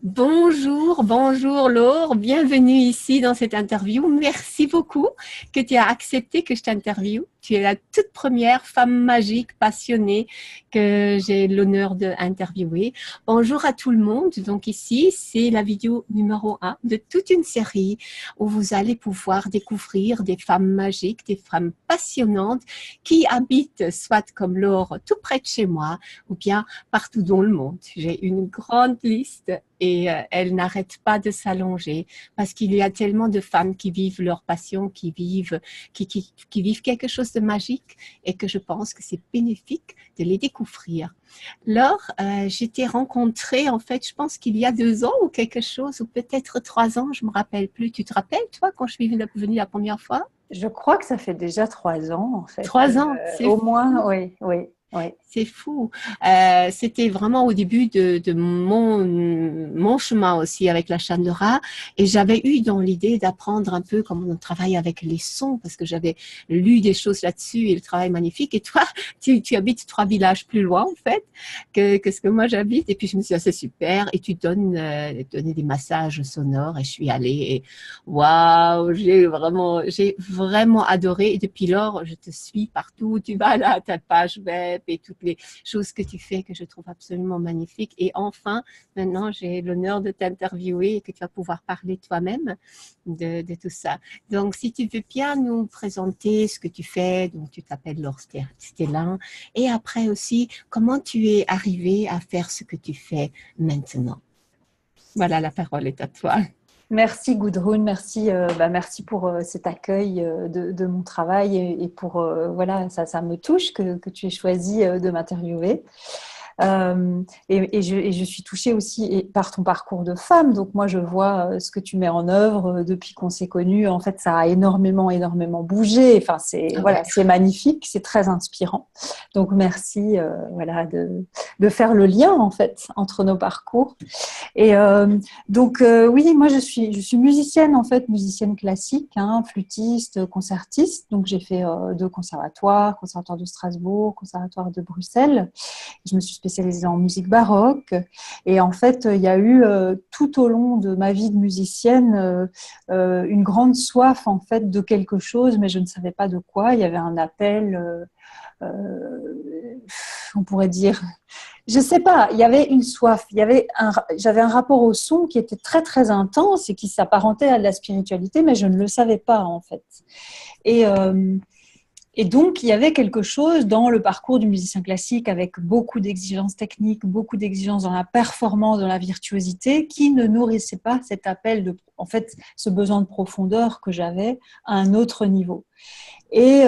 Bonjour, bonjour Laure, bienvenue ici dans cette interview. Merci beaucoup que tu as accepté que je t'interviewe. Tu es la toute première femme magique passionnée que j'ai l'honneur d'interviewer. Bonjour à tout le monde. Donc ici, c'est la vidéo numéro 1 de toute une série où vous allez pouvoir découvrir des femmes magiques, des femmes passionnantes qui habitent soit comme Laure tout près de chez moi ou bien partout dans le monde. J'ai une grande liste et elle n'arrête pas de s'allonger parce qu'il y a tellement de femmes qui vivent leur passion, qui vivent quelque chose de magique et que je pense que c'est bénéfique de les découvrir. Laure, je t'ai rencontrée en fait, je pense qu'il y a 2 ans ou quelque chose, ou peut-être 3 ans, je me rappelle plus. Tu te rappelles toi quand je suis venue la première fois? Je crois que ça fait déjà 3 ans, en fait. 3 ans, c'est Au moins, fou. oui, oui, oui. C'est fou. C'était vraiment au début de mon chemin aussi avec la chandeleur et j'avais eu dans l'idée d'apprendre un peu comment on travaille avec les sons parce que j'avais lu des choses là-dessus et le travail magnifique. Et toi, tu habites 3 villages plus loin en fait que ce que moi j'habite. Et puis je me suis dit, ah, c'est super. Et tu donnes des massages sonores et je suis allée et waouh, j'ai vraiment adoré. Et depuis lors, je te suis partout. Tu vas là à ta page web et toutes les choses que tu fais que je trouve absolument magnifiques. Et enfin, maintenant, j'ai l'honneur de t'interviewer et que tu vas pouvoir parler toi-même de tout ça. Donc, si tu veux bien nous présenter ce que tu fais, donc tu t'appelles Laure Stellin, et après aussi, comment tu es arrivée à faire ce que tu fais maintenant. Voilà, la parole est à toi. Merci Gudrun, merci pour cet accueil de mon travail et pour voilà, ça me touche que tu aies choisi de m'interviewer. Et je suis touchée aussi par ton parcours de femme. Donc moi, je vois ce que tu mets en œuvre depuis qu'on s'est connus. En fait, ça a énormément, énormément bougé. Enfin, Ouais. c'est magnifique, c'est très inspirant. Donc merci, voilà, de faire le lien en fait entre nos parcours. Et oui, moi je suis musicienne en fait, musicienne classique, hein, flûtiste, concertiste. Donc j'ai fait 2 conservatoires, conservatoire de Strasbourg, conservatoire de Bruxelles. Je me suis spécialisée en musique baroque. Et en fait, il y a eu tout au long de ma vie de musicienne une grande soif en fait de quelque chose, mais je ne savais pas de quoi. Il y avait un appel. On pourrait dire, je sais pas, il y avait une soif, j'avais un rapport au son qui était très très intense et qui s'apparentait à de la spiritualité, mais je ne le savais pas en fait. Et, euh, et donc, il y avait quelque chose dans le parcours du musicien classique avec beaucoup d'exigences techniques, beaucoup d'exigences dans la performance, dans la virtuosité, qui ne nourrissait pas cet appel en fait, ce besoin de profondeur que j'avais à un autre niveau. Et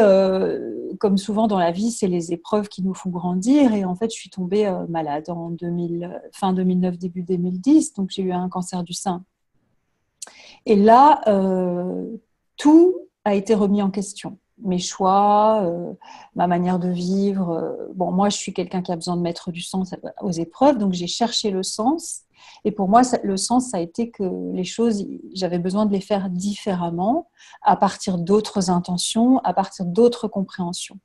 comme souvent dans la vie, c'est les épreuves qui nous font grandir. Et en fait, je suis tombée malade en fin 2009, début 2010. Donc, j'ai eu un cancer du sein. Et là, tout a été remis en question. Mes choix, ma manière de vivre. Bon, moi, je suis quelqu'un qui a besoin de mettre du sens aux épreuves. Donc, j'ai cherché le sens. Et pour moi, le sens, ça a été que les choses, j'avais besoin de les faire différemment, à partir d'autres intentions, à partir d'autres compréhensions.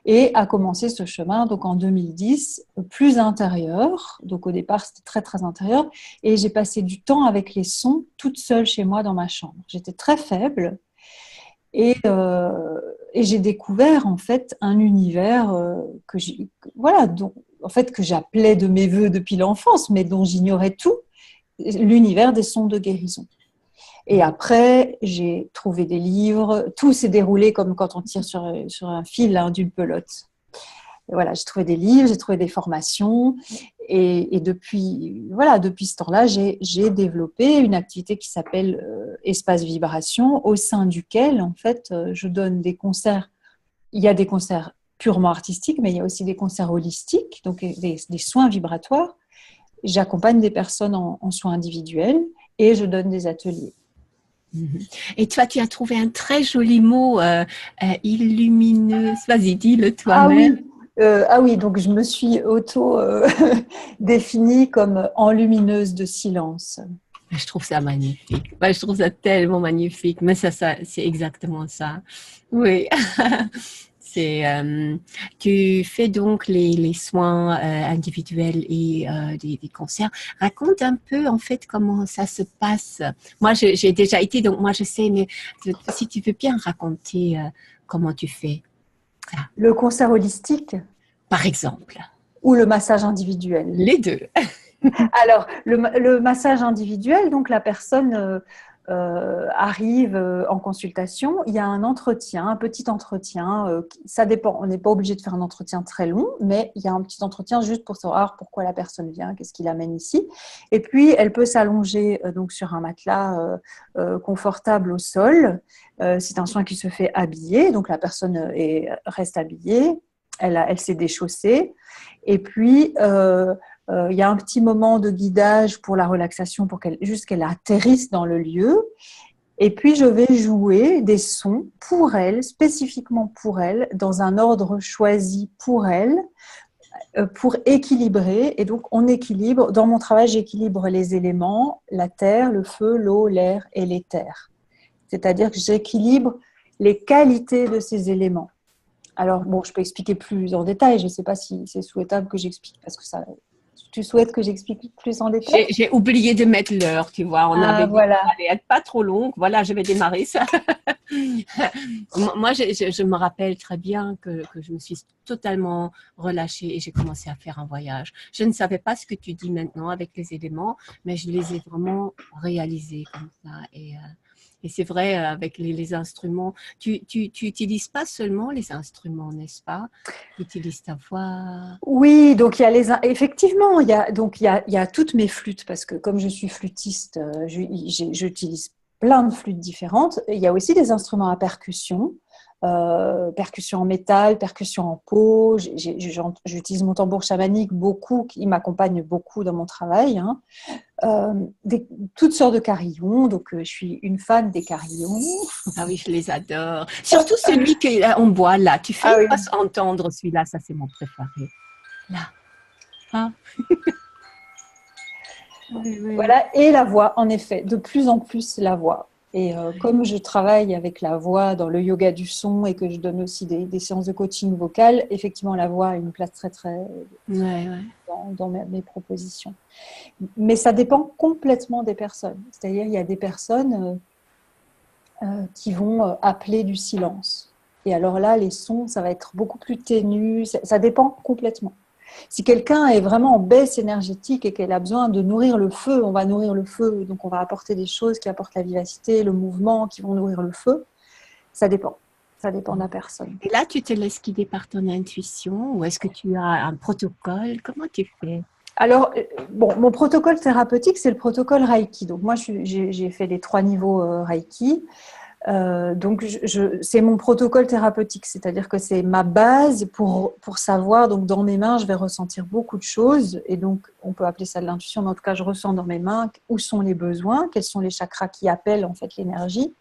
Et a commencé ce chemin donc en 2010, plus intérieur. Donc au départ, c'était très très intérieur. Et j'ai passé du temps avec les sons toute seule chez moi dans ma chambre. J'étais très faible et, et j'ai découvert en fait un univers voilà, en fait que j'appelais de mes voeux depuis l'enfance, mais dont j'ignorais tout, l'univers des sons de guérison. Et après, j'ai trouvé des livres. Tout s'est déroulé comme quand on tire sur un fil hein, d'une pelote. Et voilà, j'ai trouvé des livres, j'ai trouvé des formations. Et depuis ce temps-là, j'ai développé une activité qui s'appelle Espace Vibration, au sein duquel, en fait, je donne des concerts. Il y a des concerts purement artistiques, mais il y a aussi des concerts holistiques, donc des soins vibratoires. J'accompagne des personnes en soins individuels et je donne des ateliers. Et toi, tu as trouvé un très joli mot, illumineuse. Vas-y, dis-le Ah toi-même. oui, donc je me suis définie comme enlumineuse de silence. Je trouve ça magnifique. Je trouve ça tellement magnifique. Mais ça c'est exactement ça. Oui. Tu fais donc les soins individuels et des concerts. Raconte un peu en fait comment ça se passe. Moi, j'ai déjà été, donc moi je sais, mais si tu veux bien raconter comment tu fais ça, Le concert holistique par exemple. ou le massage individuel? Les deux. Alors, le massage individuel, donc la personne arrive en consultation, il y a un entretien, un petit entretien, ça dépend, on n'est pas obligé de faire un entretien très long, mais il y a un petit entretien juste pour savoir pourquoi la personne vient, qu'est-ce qui l'amène ici. Et puis, elle peut s'allonger donc sur un matelas confortable au sol. C'est un soin qui se fait habillé, donc la personne reste habillée, elle s'est déchaussée. Et puis, il y a un petit moment de guidage pour la relaxation, juste qu'elle atterrisse dans le lieu. Et puis, je vais jouer des sons pour elle, spécifiquement pour elle, dans un ordre choisi pour elle, pour équilibrer. Et donc, on équilibre. Dans mon travail, j'équilibre les éléments, la terre, le feu, l'eau, l'air et l'éther. C'est-à-dire que j'équilibre les qualités de ces éléments. Alors, bon, je peux expliquer plus en détail. Je ne sais pas si c'est souhaitable que j'explique, parce que ça... Tu souhaites que j'explique plus en détail? J'ai oublié de mettre l'heure, tu vois. On avait dit Voilà. qu'elle allait être pas trop longue. Voilà, je vais démarrer ça. Moi, je me rappelle très bien que je me suis totalement relâchée et j'ai commencé à faire un voyage. Je ne savais pas ce que tu dis maintenant avec les éléments, mais je les ai vraiment réalisés comme ça. Et c'est vrai, avec les instruments, tu utilises pas seulement les instruments, n'est-ce pas? Tu utilises ta voix. Oui, donc il y a effectivement, il y a toutes mes flûtes parce que comme je suis flûtiste, j'utilise plein de flûtes différentes. Il y a aussi des instruments à percussion, percussion en métal, percussion en peau. J'utilise mon tambour chamanique beaucoup, qui m'accompagne beaucoup dans mon travail. Hein. Toutes sortes de carillons, donc je suis une fan des carillons. Ah oui, je les adore. Surtout celui qu'on boit là. Tu fais oui. entendre celui-là, ça c'est mon préféré. Là. Hein? Oui, oui. Voilà, et la voix, en effet, de plus en plus la voix. Et comme je travaille avec la voix dans le yoga du son et que je donne aussi des séances de coaching vocal, effectivement, la voix a une place très, très dans mes propositions. Mais ça dépend complètement des personnes. C'est-à-dire, il y a des personnes qui vont appeler du silence. Et alors là, les sons, ça va être beaucoup plus ténu. Ça dépend complètement. Si quelqu'un est vraiment en baisse énergétique et qu'elle a besoin de nourrir le feu, on va nourrir le feu. Donc, on va apporter des choses qui apportent la vivacité, le mouvement, qui vont nourrir le feu. Ça dépend. Ça dépend de la personne. Et là, tu te laisses guider par ton intuition ou est-ce que tu as un protocole? Comment tu fais? Alors, bon, mon protocole thérapeutique, c'est le protocole Reiki. Donc, moi, j'ai fait les 3 niveaux Reiki. Donc, c'est mon protocole thérapeutique, c'est-à-dire que c'est ma base pour savoir. Donc, dans mes mains, je vais ressentir beaucoup de choses, et donc on peut appeler ça de l'intuition, mais en tout cas, je ressens dans mes mains où sont les besoins, quels sont les chakras qui appellent en fait l'énergie.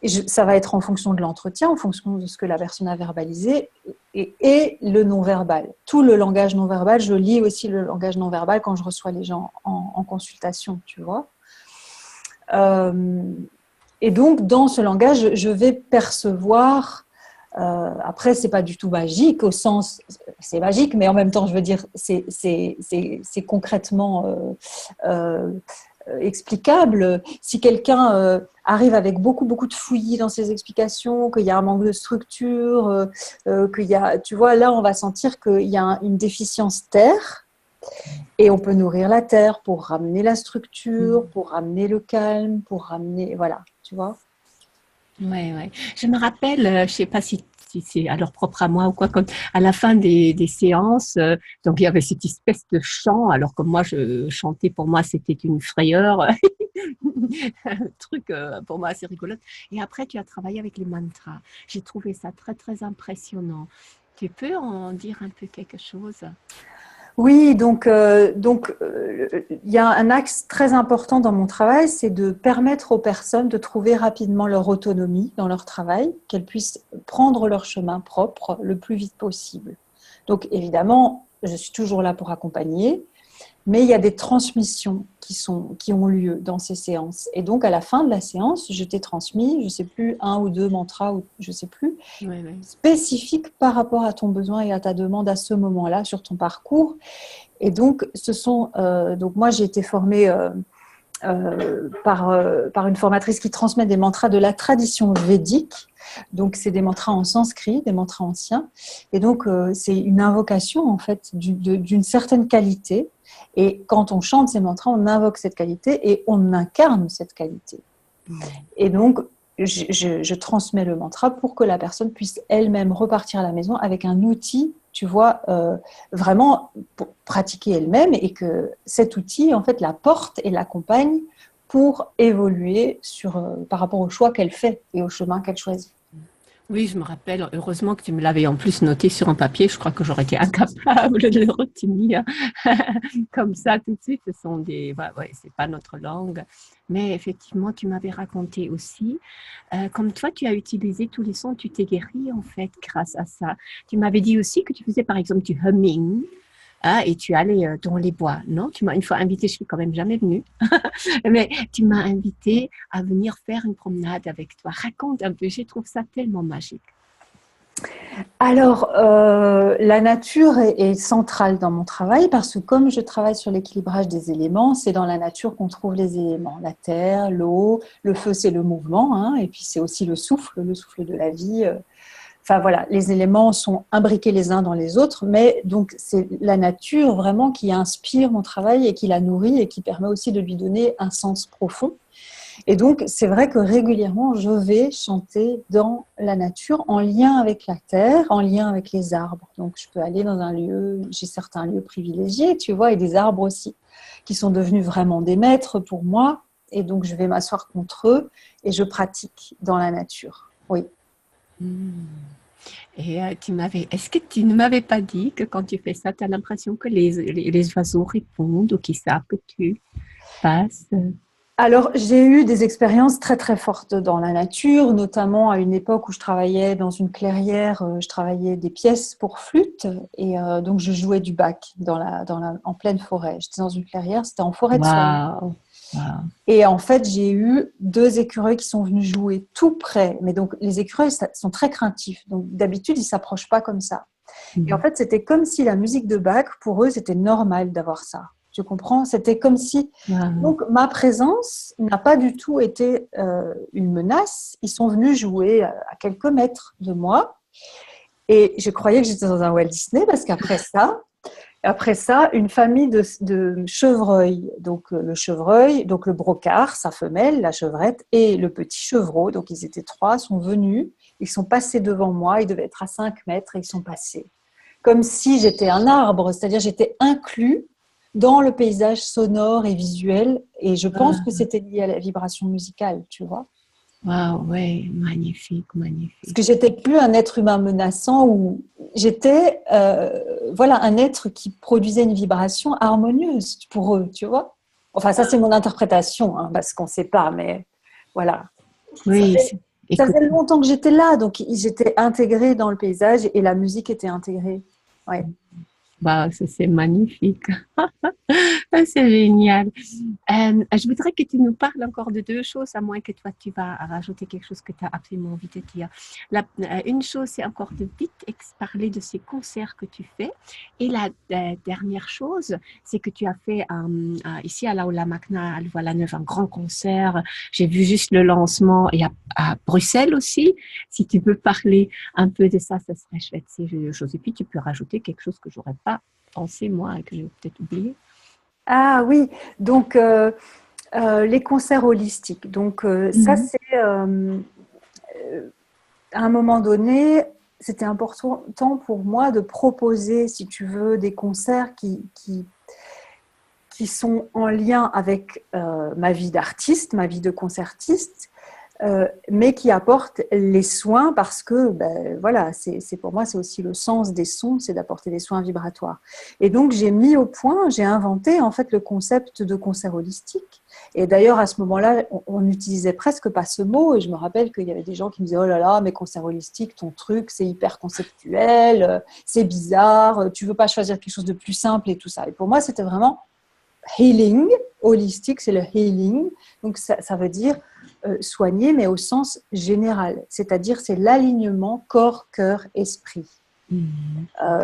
Et ça va être en fonction de l'entretien, en fonction de ce que la personne a verbalisé, et le non-verbal. Tout le langage non-verbal, je lis aussi le langage non-verbal quand je reçois les gens en consultation, tu vois. Et donc, dans ce langage, je vais percevoir. Après, c'est pas du tout magique au sens, c'est magique, mais en même temps, je veux dire, c'est concrètement explicable. Si quelqu'un arrive avec beaucoup de fouillis dans ses explications, qu'il y a un manque de structure, qu'il y a, tu vois, là, on va sentir qu'il y a une déficience terre. Et on peut nourrir la terre pour ramener la structure, pour ramener le calme, pour ramener, voilà, tu vois. Oui. Je me rappelle, je ne sais pas si c'est alors propre à moi ou quoi, comme à la fin des séances, donc il y avait cette espèce de chant, alors que moi je chantais, pour moi c'était une frayeur, un truc pour moi assez rigolote. Et après tu as travaillé avec les mantras. J'ai trouvé ça très très impressionnant. Tu peux en dire un peu quelque chose? Oui, donc, il y a un axe très important dans mon travail, c'est de permettre aux personnes de trouver rapidement leur autonomie dans leur travail, qu'elles puissent prendre leur chemin propre le plus vite possible. Donc, évidemment, je suis toujours là pour accompagner, mais il y a des transmissions qui ont lieu dans ces séances. Et donc, à la fin de la séance, je t'ai transmis, je ne sais plus, 1 ou 2 mantras, ou je ne sais plus, spécifiques par rapport à ton besoin et à ta demande à ce moment-là sur ton parcours. Et donc, donc moi, j'ai été formée par une formatrice qui transmet des mantras de la tradition védique. Donc, c'est des mantras en sanskrit, des mantras anciens. Et donc, c'est une invocation, en fait, d'une certaine qualité. Et quand on chante ces mantras, on invoque cette qualité et on incarne cette qualité. Et donc, je transmets le mantra pour que la personne puisse elle-même repartir à la maison avec un outil, tu vois, vraiment pour pratiquer elle-même, et que cet outil, en fait, la porte et l'accompagne pour évoluer par rapport au choix qu'elle fait et au chemin qu'elle choisit. Oui, je me rappelle, heureusement que tu me l'avais en plus noté sur un papier, je crois que j'aurais été incapable de le retenir comme ça tout de suite. Ce sont c'est pas notre langue. Mais effectivement, tu m'avais raconté aussi, comme toi, tu as utilisé tous les sons, tu t'es guéri en fait grâce à ça. Tu m'avais dit aussi que tu faisais par exemple du humming. Et tu allais dans les bois, non? Tu m'as une fois invité, je suis quand même jamais venue, mais tu m'as invité à venir faire une promenade avec toi. Raconte un peu, je trouve ça tellement magique. Alors, la nature est centrale dans mon travail parce que comme je travaille sur l'équilibrage des éléments, c'est dans la nature qu'on trouve les éléments. La terre, l'eau, le feu, c'est le mouvement, hein, et puis c'est aussi le souffle de la vie. Enfin voilà, les éléments sont imbriqués les uns dans les autres, mais donc c'est la nature vraiment qui inspire mon travail et qui la nourrit et qui permet aussi de lui donner un sens profond. Et donc c'est vrai que régulièrement je vais chanter dans la nature en lien avec la terre, en lien avec les arbres. Donc je peux aller dans un lieu, j'ai certains lieux privilégiés, tu vois, et des arbres aussi, qui sont devenus vraiment des maîtres pour moi. Et donc je vais m'asseoir contre eux et je pratique dans la nature. Oui. Et est-ce que tu ne m'avais pas dit que quand tu fais ça, tu as l'impression que les oiseaux répondent ou qu'ils savent que tu passes? Alors, j'ai eu des expériences très très fortes dans la nature, notamment à une époque où je travaillais dans une clairière, je travaillais des pièces pour flûte et donc je jouais du bac en pleine forêt. J'étais dans une clairière, c'était en forêt de soie. Waouh! Wow. Et en fait, j'ai eu 2 écureuils qui sont venus jouer tout près. Mais donc, les écureuils sont très craintifs. Donc, d'habitude, ils ne s'approchent pas comme ça. Et en fait, c'était comme si la musique de Bach, pour eux, c'était normal d'avoir ça. Tu comprends? C'était comme si… Wow. Donc, ma présence n'a pas du tout été une menace. Ils sont venus jouer à quelques mètres de moi. Et je croyais que j'étais dans un Walt Disney parce qu'après ça, une famille de chevreuils, donc le chevreuil, donc le brocard, sa femelle, la chevrette, et le petit chevreau, donc ils étaient 3, sont venus, ils sont passés devant moi, ils devaient être à 5 mètres, et ils sont passés. Comme si j'étais un arbre, c'est-à-dire j'étais inclus dans le paysage sonore et visuel, et je pense que c'était lié à la vibration musicale, tu vois. Waouh, ouais, magnifique, magnifique. Parce que j'étais plus un être humain menaçant, ou j'étais un être qui produisait une vibration harmonieuse pour eux, tu vois. Enfin, ça c'est mon interprétation, hein, parce qu'on ne sait pas, mais voilà. Oui, Ça faisait longtemps que j'étais là, donc j'étais intégrée dans le paysage et la musique était intégrée. Ouais. Bah, ça c'est magnifique. C'est génial. Je voudrais que tu nous parles encore de 2 choses, à moins que toi tu vas rajouter quelque chose que tu as absolument envie de dire. Une chose, c'est encore de vite parler de ces concerts que tu fais. Et la dernière chose, c'est que tu as fait ici à l'Aula Magna, à Louvain-la-Neuve, un grand concert. J'ai vu juste le lancement, et à Bruxelles aussi. Si tu peux parler un peu de ça, ça serait chouette. C'est chose. Et puis tu peux rajouter quelque chose que j'aurais pas pensé moi et que j'ai peut-être oublié. Ah oui, donc les concerts holistiques. Donc ça c'est à un moment donné, c'était important pour moi de proposer, si tu veux, des concerts qui sont en lien avec ma vie d'artiste, ma vie de concertiste, mais qui apportent les soins parce que, voilà, c'est pour moi, c'est aussi le sens des sons, c'est d'apporter des soins vibratoires. Et donc, j'ai mis au point, j'ai inventé en fait le concept de concert holistique. Et d'ailleurs, à ce moment-là, on n'utilisait presque pas ce mot. Et je me rappelle qu'il y avait des gens qui me disaient « Oh là là, mais concert holistique, ton truc, c'est hyper conceptuel, c'est bizarre, tu veux pas choisir quelque chose de plus simple et tout ça. » Et pour moi, c'était vraiment healing, holistique, c'est le healing. Donc, ça veut dire soigner, mais au sens général. C'est-à-dire, c'est l'alignement corps, cœur, esprit.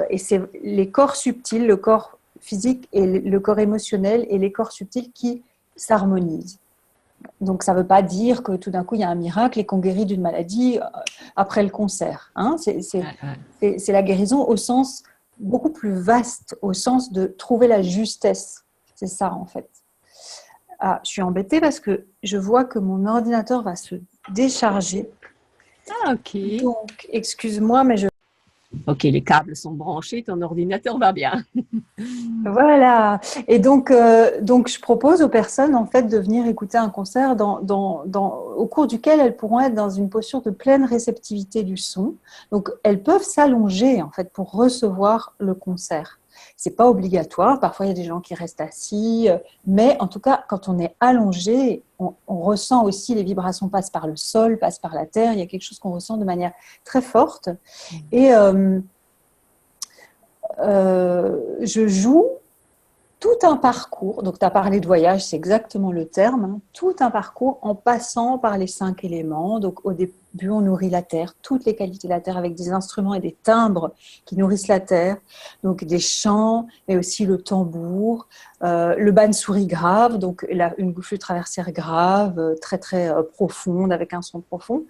Et c'est les corps subtils, le corps physique et le corps émotionnel et les corps subtils qui s'harmonisent. Donc, ça ne veut pas dire que tout d'un coup, il y a un miracle et qu'on guérit d'une maladie après le concert. Hein. C'est la guérison au sens beaucoup plus vaste, au sens de trouver la justesse. C'est ça, en fait. Ah, je suis embêtée parce que je vois que mon ordinateur va se décharger. Ah, ok. Donc, excuse-moi, mais Ok, les câbles sont branchés, ton ordinateur va bien. Voilà. Et donc, je propose aux personnes en fait de venir écouter un concert au cours duquel elles pourront être dans une posture de pleine réceptivité du son. Donc, elles peuvent s'allonger en fait pour recevoir le concert. C'est pas obligatoire. Parfois, il y a des gens qui restent assis, mais en tout cas, quand on est allongé, on ressent aussi les vibrations passent par le sol, passent par la terre. Il y a quelque chose qu'on ressent de manière très forte. Et je joue tout un parcours, donc tu as parlé de voyage, c'est exactement le terme, hein, tout un parcours en passant par les 5 éléments. Donc au début, on nourrit la terre, toutes les qualités de la terre avec des instruments et des timbres qui nourrissent la terre, donc des chants, mais aussi le tambour, le bansuri grave, donc une flûte traversière grave, très très profonde, avec un son profond.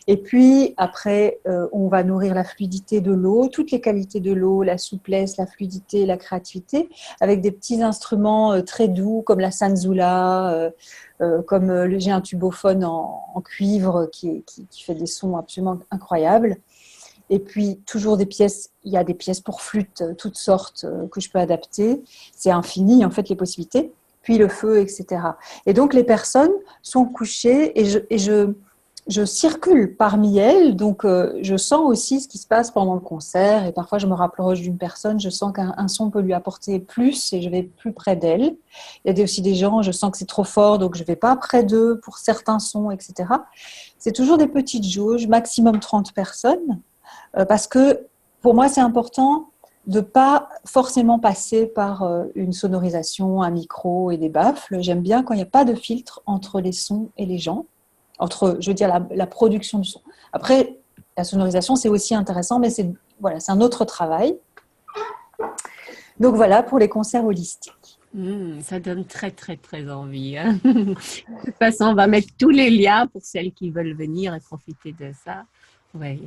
Et puis après, on va nourrir la fluidité de l'eau, toutes les qualités de l'eau, la souplesse, la fluidité, la créativité, avec des petits instruments très doux comme la sanzula, comme j'ai un tubophone en cuivre qui fait des sons absolument incroyables. Et puis toujours des pièces, il y a des pièces pour flûte, toutes sortes que je peux adapter. C'est infini en fait les possibilités. Puis le feu, etc. Et donc les personnes sont couchées et je circule parmi elles, donc je sens aussi ce qui se passe pendant le concert et parfois je me rapproche d'une personne, je sens qu'un son peut lui apporter plus et je vais plus près d'elle. Il y a aussi des gens, je sens que c'est trop fort, donc je ne vais pas près d'eux pour certains sons, etc. C'est toujours des petites jauges, maximum 30 personnes, parce que pour moi c'est important de ne pas forcément passer par une sonorisation, un micro et des baffles. J'aime bien quand il n'y a pas de filtre entre les sons et les gens. Entre, je veux dire, la production du son. Après, la sonorisation, c'est aussi intéressant, mais c'est un autre travail. Donc voilà pour les concerts holistiques. Ça donne très, très, très envie. Hein. De toute façon, on va mettre tous les liens pour celles qui veulent venir et profiter de ça. Ouais.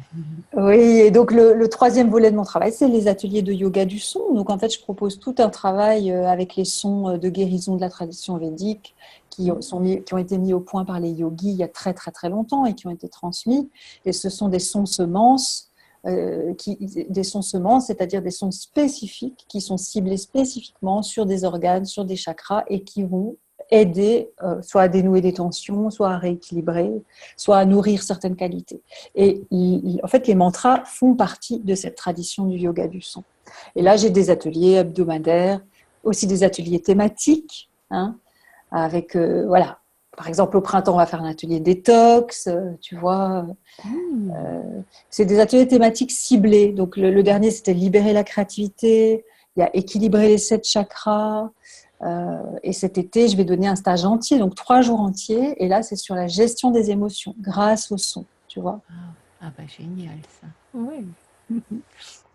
Oui, et donc le troisième volet de mon travail, c'est les ateliers de yoga du son. Donc en fait, je propose tout un travail avec les sons de guérison de la tradition védique qui ont été mis au point par les yogis il y a très très très longtemps et qui ont été transmis. Et ce sont des sons semences, c'est-à-dire des sons spécifiques qui sont ciblés spécifiquement sur des organes, sur des chakras et qui vont aider soit à dénouer des tensions, soit à rééquilibrer, soit à nourrir certaines qualités. Et en fait, les mantras font partie de cette tradition du yoga du son. Et là, j'ai des ateliers hebdomadaires, aussi des ateliers thématiques, hein, avec, voilà, par exemple, au printemps, on va faire un atelier détox, tu vois. C'est des ateliers thématiques ciblés. Donc, le dernier, c'était libérer la créativité, il y a équilibrer les 7 chakras. Et cet été, je vais donner un stage entier, donc 3 jours entiers. Et là, c'est sur la gestion des émotions grâce au son, tu vois. Ah bah génial ça. Oui.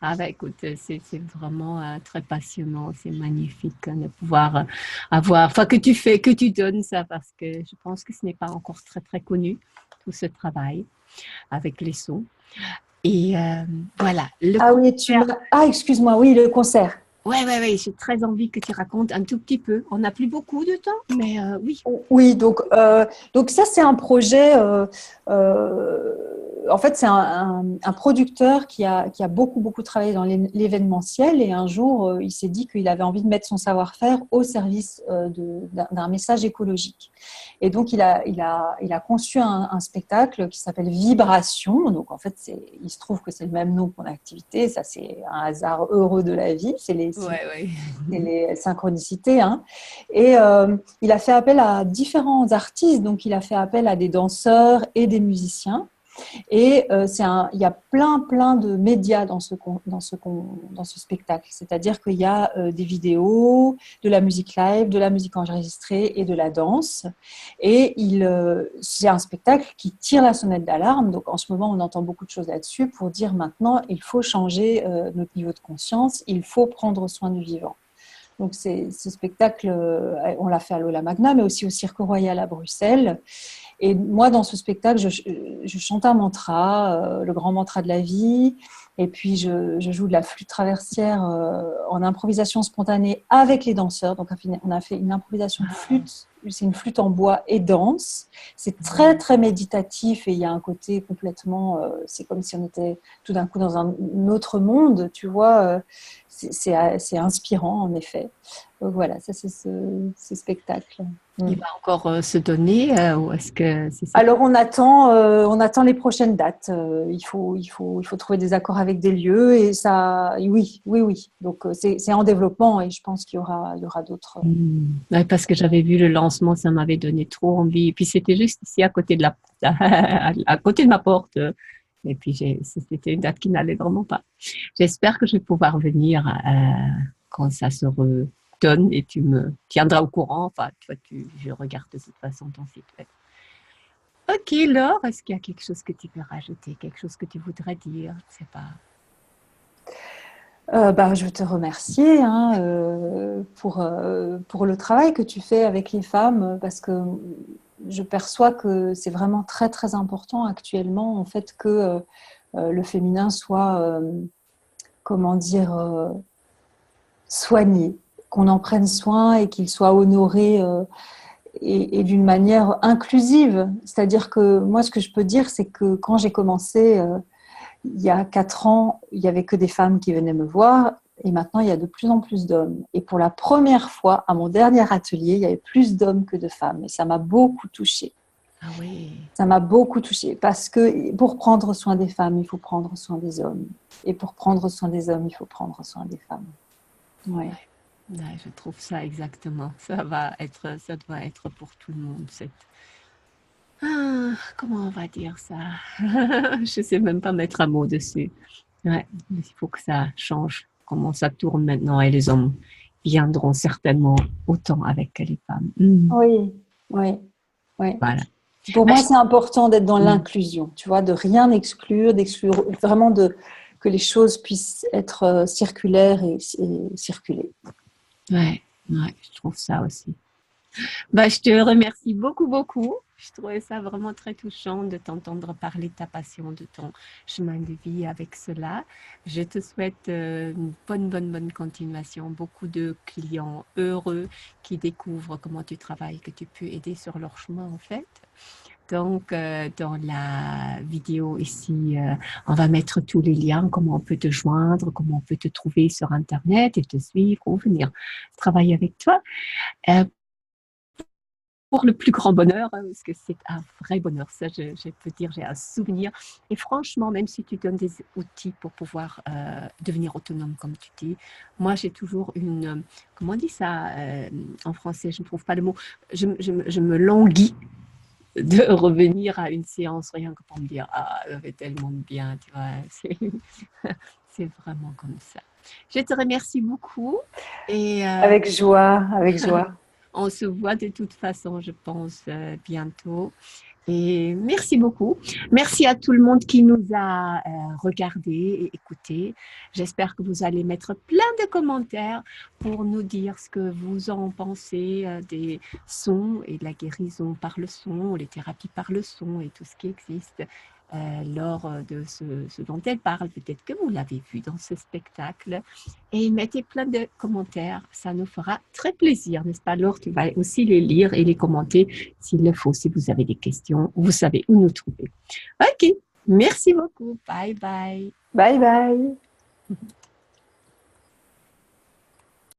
Ah bah écoute, c'est vraiment très passionnant, c'est magnifique de pouvoir avoir, enfin que tu donnes ça parce que je pense que ce n'est pas encore très très connu tout ce travail avec les sons. Et voilà. Excuse-moi, oui, le concert. Ouais, j'ai très envie que tu racontes un tout petit peu. On n'a plus beaucoup de temps, mais oui. Oui, donc ça, c'est un projet. En fait, c'est un producteur qui a beaucoup, beaucoup travaillé dans l'événementiel et un jour, il s'est dit qu'il avait envie de mettre son savoir-faire au service d'un message écologique. Et donc, il a conçu un spectacle qui s'appelle Vibration. Donc, en fait, il se trouve que c'est le même nom que mon activité. Ça, c'est un hasard heureux de la vie. C'est les synchronicités. Hein. Et il a fait appel à différents artistes. Donc, il a fait appel à des danseurs et des musiciens. Et il y a plein de médias dans ce spectacle. C'est-à-dire qu'il y a des vidéos, de la musique live, de la musique enregistrée et de la danse. Et c'est un spectacle qui tire la sonnette d'alarme. Donc en ce moment, on entend beaucoup de choses là-dessus pour dire maintenant, il faut changer notre niveau de conscience, il faut prendre soin du vivant. Donc ce spectacle, on l'a fait à l'Aula Magna, mais aussi au Cirque Royal à Bruxelles. Et moi, dans ce spectacle, je chante un mantra, le grand mantra de la vie, et puis je joue de la flûte traversière en improvisation spontanée avec les danseurs. Donc on a fait une improvisation de flûte, c'est une flûte en bois et danse. C'est très très méditatif et il y a un côté complètement, c'est comme si on était tout d'un coup dans un autre monde, tu vois. C'est inspirant en effet. Donc voilà, ça c'est ce spectacle. Il va encore se donner ou est-ce que c'est ça? Alors on attend les prochaines dates. Il faut trouver des accords avec des lieux et ça, oui. Donc c'est en développement et je pense qu'il y aura d'autres. Ouais, parce que j'avais vu le lancement, ça m'avait donné trop envie. Et puis c'était juste ici à côté de à côté de ma porte. Et puis c'était une date qui n'allait vraiment pas. J'espère que je vais pouvoir venir quand ça se redonne et tu me tiendras au courant. Enfin, toi, je regarde de toute façon ton site web. Ok, Laure, est-ce qu'il y a quelque chose que tu peux rajouter, quelque chose que tu voudrais dire? Je sais pas. Je veux te remercier pour le travail que tu fais avec les femmes parce que je perçois que c'est vraiment très très important actuellement en fait que le féminin soit comment dire soigné, qu'on en prenne soin et qu'il soit honoré et d'une manière inclusive. C'est-à-dire que moi ce que je peux dire c'est que quand j'ai commencé il y a 4 ans, il n'y avait que des femmes qui venaient me voir et maintenant, il y a de plus en plus d'hommes. Et pour la première fois, à mon dernier atelier, il y avait plus d'hommes que de femmes et ça m'a beaucoup touchée. Ah oui. Ça m'a beaucoup touchée parce que pour prendre soin des femmes, il faut prendre soin des hommes. Et pour prendre soin des hommes, il faut prendre soin des femmes. Ouais. Ouais, je trouve ça exactement. Ça doit être pour tout le monde. Comment on va dire ça? Je sais même pas mettre un mot dessus. Ouais, il faut que ça change. Comment ça tourne maintenant et les hommes viendront certainement autant avec les femmes. Oui. Voilà. Pour moi, c'est important d'être dans l'inclusion, tu vois, de rien exclure, d'exclure vraiment que les choses puissent être circulaires et circuler. Ouais, je trouve ça aussi. Je te remercie beaucoup. Je trouvais ça vraiment très touchant de t'entendre parler de ta passion, de ton chemin de vie avec cela. Je te souhaite une bonne continuation, beaucoup de clients heureux qui découvrent comment tu travailles, que tu peux aider sur leur chemin en fait. Donc, dans la vidéo ici, on va mettre tous les liens, comment on peut te joindre, comment on peut te trouver sur Internet et te suivre ou venir travailler avec toi. Pour le plus grand bonheur, parce que c'est un vrai bonheur, ça je peux dire, j'ai un souvenir. Et franchement, même si tu donnes des outils pour pouvoir devenir autonome, comme tu dis, moi j'ai toujours comment on dit ça en français, je ne trouve pas le mot, je me languis de revenir à une séance rien que pour me dire, ça fait tellement bien, tu vois, c'est vraiment comme ça. Je te remercie beaucoup. Et, avec joie. On se voit de toute façon, je pense, bientôt. Et merci beaucoup. Merci à tout le monde qui nous a regardés et écoutés. J'espère que vous allez mettre plein de commentaires pour nous dire ce que vous en pensez des sons et de la guérison par le son, les thérapies par le son et tout ce qui existe. Lors de ce dont elle parle. Peut-être que vous l'avez vu dans ce spectacle. Et mettez plein de commentaires. Ça nous fera très plaisir, n'est-ce pas, Laure? Tu vas aussi les lire et les commenter s'il le faut. Si vous avez des questions, vous savez où nous trouver. OK. Merci beaucoup. Bye bye. Bye bye.